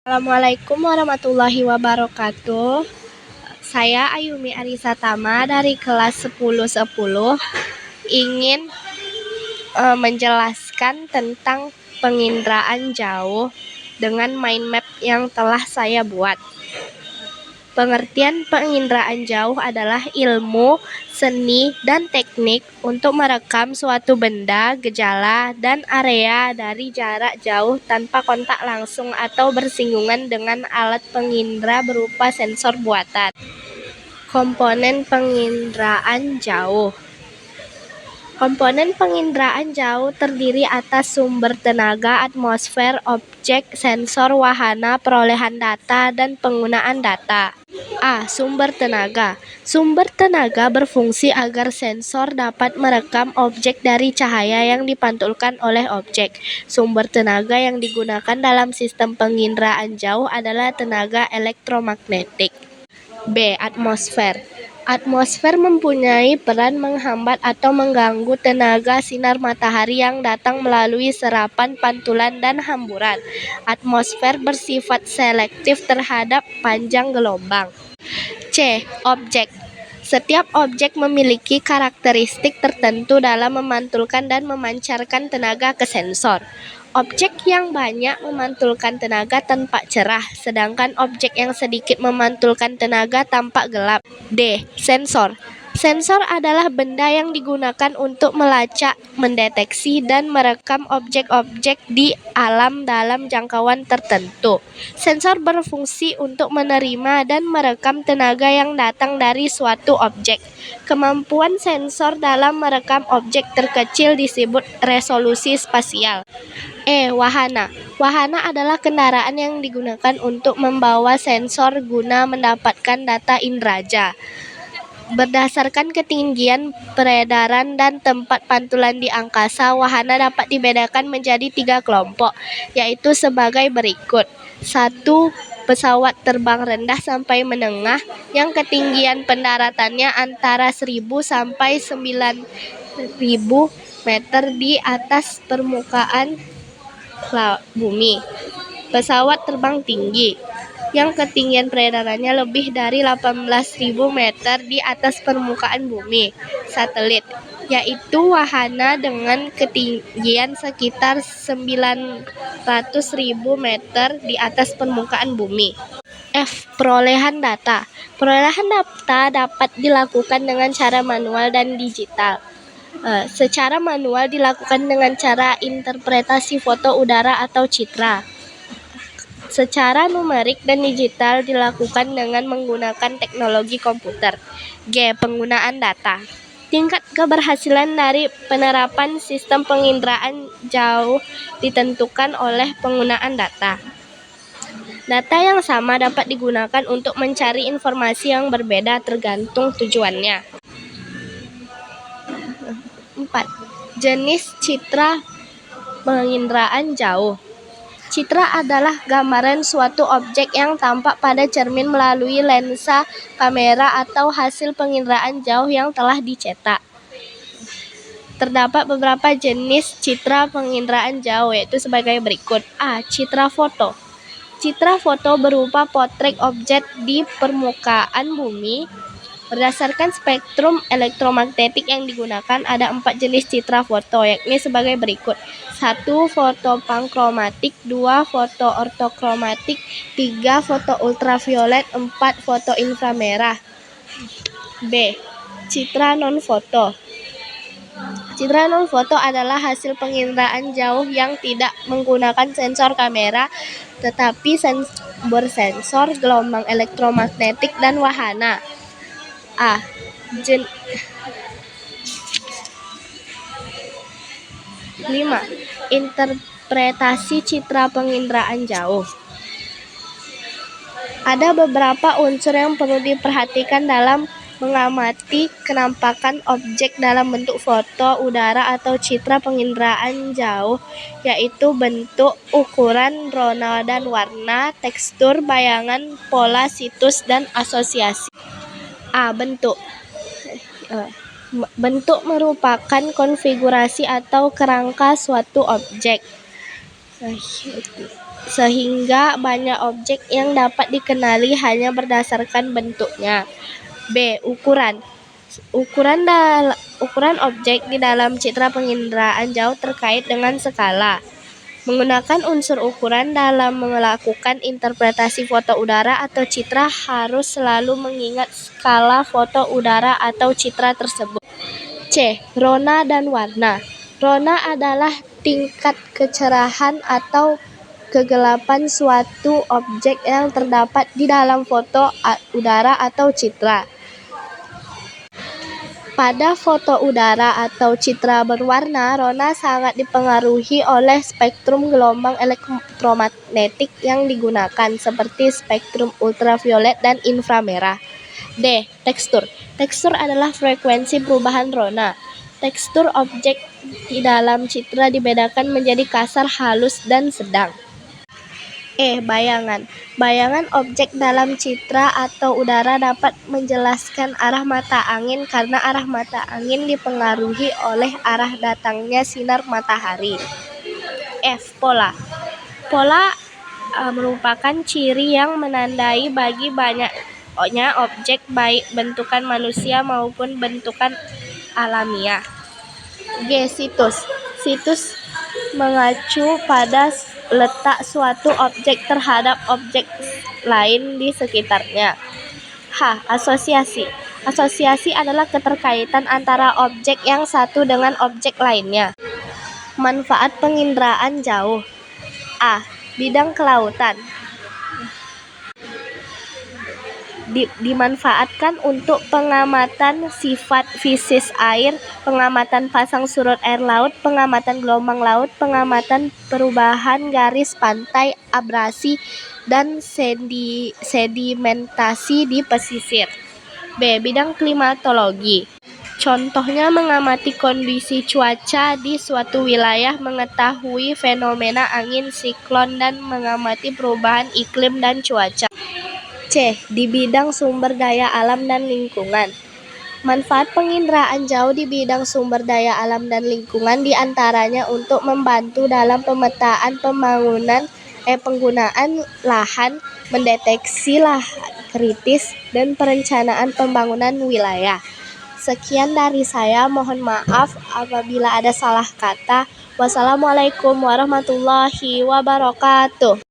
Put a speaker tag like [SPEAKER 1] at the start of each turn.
[SPEAKER 1] Assalamualaikum warahmatullahi wabarakatuh. Saya Ayumi Arisatama dari kelas 1010 ingin menjelaskan tentang penginderaan jauh dengan mind map yang telah saya buat. Pengertian penginderaan jauh adalah ilmu, seni, dan teknik untuk merekam suatu benda, gejala, dan area dari jarak jauh tanpa kontak langsung atau bersinggungan dengan alat pengindera berupa sensor buatan. Komponen penginderaan jauh. Komponen penginderaan jauh terdiri atas sumber tenaga, atmosfer, objek, sensor, wahana, perolehan data, dan penggunaan data. A. Sumber tenaga. Sumber tenaga berfungsi agar sensor dapat merekam objek dari cahaya yang dipantulkan oleh objek. Sumber tenaga yang digunakan dalam sistem penginderaan jauh adalah tenaga elektromagnetik. B. Atmosfer. Atmosfer mempunyai peran menghambat atau mengganggu tenaga sinar matahari yang datang melalui serapan, pantulan, dan hamburan. Atmosfer bersifat selektif terhadap panjang gelombang. C. Objek. Setiap objek memiliki karakteristik tertentu dalam memantulkan dan memancarkan tenaga ke sensor. Objek yang banyak memantulkan tenaga tampak cerah, sedangkan objek yang sedikit memantulkan tenaga tampak gelap. D. Sensor. Sensor adalah benda yang digunakan untuk melacak, mendeteksi, dan merekam objek-objek di alam dalam jangkauan tertentu. Sensor berfungsi untuk menerima dan merekam tenaga yang datang dari suatu objek. Kemampuan sensor dalam merekam objek terkecil disebut resolusi spasial. E. Wahana. Wahana adalah kendaraan yang digunakan untuk membawa sensor guna mendapatkan data inderaja. Berdasarkan ketinggian peredaran dan tempat pantulan di angkasa, wahana dapat dibedakan menjadi 3 kelompok, yaitu sebagai berikut. 1. Pesawat terbang rendah sampai menengah, yang ketinggian pendaratannya antara 1.000 sampai 9.000 meter di atas permukaan bumi. Pesawat terbang tinggi, yang ketinggian peredarannya lebih dari 18.000 meter di atas permukaan bumi. Satelit, yaitu wahana dengan ketinggian sekitar 900.000 meter di atas permukaan bumi. F. Perolehan data. Perolehan data dapat dilakukan dengan cara manual dan digital. Secara manual dilakukan dengan cara interpretasi foto udara atau citra. Secara numerik dan digital dilakukan dengan menggunakan teknologi komputer. G. Penggunaan data. Tingkat keberhasilan dari penerapan sistem penginderaan jauh ditentukan oleh penggunaan data. Data yang sama dapat digunakan untuk mencari informasi yang berbeda tergantung tujuannya. 4. Jenis citra penginderaan jauh. Citra adalah gambaran suatu objek yang tampak pada cermin melalui lensa kamera atau hasil penginderaan jauh yang telah dicetak. Terdapat beberapa jenis citra penginderaan jauh, yaitu sebagai berikut. A. Citra foto. Citra foto berupa potret objek di permukaan bumi. Berdasarkan spektrum elektromagnetik yang digunakan, ada 4 jenis citra foto, yakni sebagai berikut. 1. Foto pankromatik. 2. Foto ortokromatik. 3. Foto ultraviolet. 4. Foto inframerah. B. Citra non-foto. Citra non-foto adalah hasil penginderaan jauh yang tidak menggunakan sensor kamera, tetapi bersensor gelombang elektromagnetik dan wahana. A. 5. Interpretasi citra penginderaan jauh. Ada beberapa unsur yang perlu diperhatikan dalam mengamati kenampakan objek dalam bentuk foto, udara, atau citra penginderaan jauh, yaitu bentuk, ukuran, rona dan warna, tekstur, bayangan, pola, situs, dan asosiasi. A. Bentuk. Bentuk merupakan konfigurasi atau kerangka suatu objek. sehingga banyak objek yang dapat dikenali hanya berdasarkan bentuknya. B. Ukuran. Ukuran objek di dalam citra penginderaan jauh terkait dengan skala. Menggunakan unsur ukuran dalam melakukan interpretasi foto udara atau citra harus selalu mengingat skala foto udara atau citra tersebut. C. Rona dan warna. Rona adalah tingkat kecerahan atau kegelapan suatu objek yang terdapat di dalam foto udara atau citra. Pada foto udara atau citra berwarna, rona sangat dipengaruhi oleh spektrum gelombang elektromagnetik yang digunakan, seperti spektrum ultraviolet dan inframerah. D. Tekstur. Tekstur adalah frekuensi perubahan rona. Tekstur objek di dalam citra dibedakan menjadi kasar, halus, dan sedang. E. Bayangan. Bayangan objek dalam citra atau udara dapat menjelaskan arah mata angin karena arah mata angin dipengaruhi oleh arah datangnya sinar matahari. F. Pola. Pola merupakan ciri yang menandai bagi banyaknya objek, baik bentukan manusia maupun bentukan alamiah. G. Situs. Situs mengacu pada letak suatu objek terhadap objek lain di sekitarnya. H. Asosiasi. Asosiasi adalah keterkaitan antara objek yang satu dengan objek lainnya. Manfaat penginderaan jauh. A. Bidang kelautan. Dimanfaatkan untuk pengamatan sifat fisis air, pengamatan pasang surut air laut, pengamatan gelombang laut, pengamatan perubahan garis pantai, abrasi, dan sedimentasi di pesisir. B. Bidang klimatologi. Contohnya mengamati kondisi cuaca di suatu wilayah, mengetahui fenomena angin, siklon, dan mengamati perubahan iklim dan cuaca. C. Di bidang sumber daya alam dan lingkungan. Manfaat penginderaan jauh di bidang sumber daya alam dan lingkungan diantaranya untuk membantu dalam pemetaan penggunaan lahan, mendeteksi lahan kritis, dan perencanaan pembangunan wilayah. Sekian dari saya, mohon maaf apabila ada salah kata. Wassalamualaikum warahmatullahi wabarakatuh.